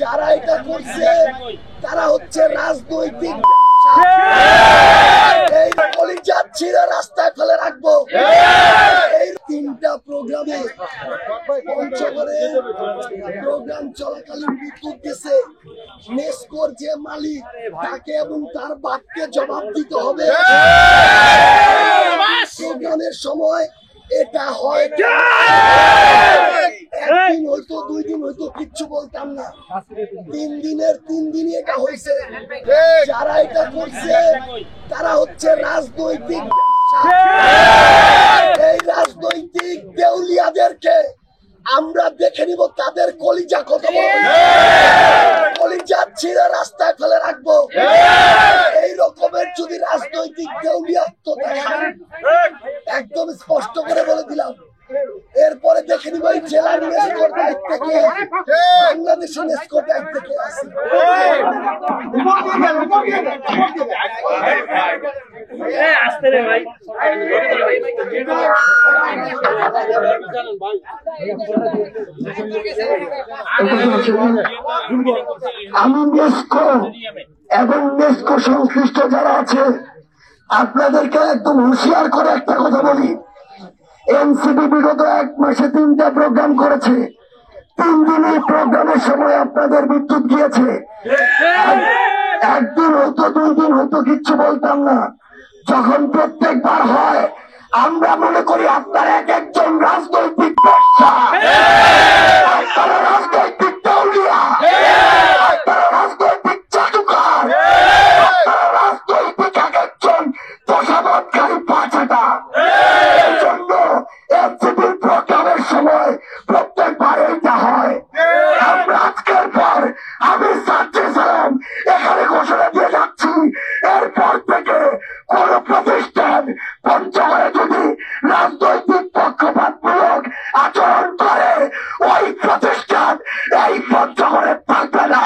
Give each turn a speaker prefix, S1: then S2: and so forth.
S1: যারা এটা করছে তারা হচ্ছে রাজনৈতিক এই কলিজা ছিঁড়ে রাস্তায় ফেলে রাখবো। এই 3টা প্রোগ্রামে পঞ্চগড়ে প্রোগ্রাম চলাকালীন বিদ্যুৎ গেছে। নেসকোর যে মালিক তাকে এবং তার বাপকে জবাব দিতে হবে। প্রোগ্রামের সময় এটা হয়, একদিন হয়তো 2 দিন হয়তো কিচ্ছু বলতাম না, 3 দিনের 3 দিনই এটা হয়েছে। যারা এটা করছে তারা হচ্ছে রাজনৈতিক এই রাজনৈতিক দেউলিয়াদেরকে আমরা দেখে নিব তাদের কলিজা কত বড়, কলিজা ছিঁড়ে রাস্তায় ফেলে রাখবো। এই রকমের যদি রাজনৈতিক দেউলিয়াত্ব দেখান, একদম স্পষ্ট করে বলে দিলাম, এরপরে দেখে নিব এই জেলার নেসকোর দায়িত্ব কে, বাংলাদেশের নেসকোর দায়িত্ব কে আছে। আমি নেসকো এবং নেসকো সংশ্লিষ্ট যারা আছে আপনাদেরকে একদম হুঁশিয়ার করে একটা কথা বলি। এনসিপি বিগত 1 মাসে 3টা প্রোগ্রাম করেছে। 3 দিনের প্রোগ্রামের সময় আপনাদের বিদ্যুৎ গিয়েছে। একদিন হয়তো 2 দিন হয়তো কিচ্ছু বলতাম না। যখন প্রত্যেকবার হয় আমরা মনে করি আপনার এক একজন রাজনৈতিক ব্যবসা, আপনারা রাজনৈতিক দেউলিয়া, আপনারা রাজনৈতিক জাদুকর, আপনারা রাজনৈতিক এক একজন তোষামতকারী পাচাটা। এই জন্য এনসিপির প্রোগ্রামের সময় প্রত্যেকবার এইটা হয়। আমরা আজকের পর আমি সাজ্জে সালাম এখানে ঘোষণা দিয়ে যাচ্ছি, এরপর থেকে কোন প্রতিষ্ঠান পঞ্চগড়ে যদি রাজনৈতিক পক্ষপাতমূলক আচরণ করে ওই প্রতিষ্ঠান এই পঞ্চগড়ে থাকবে না।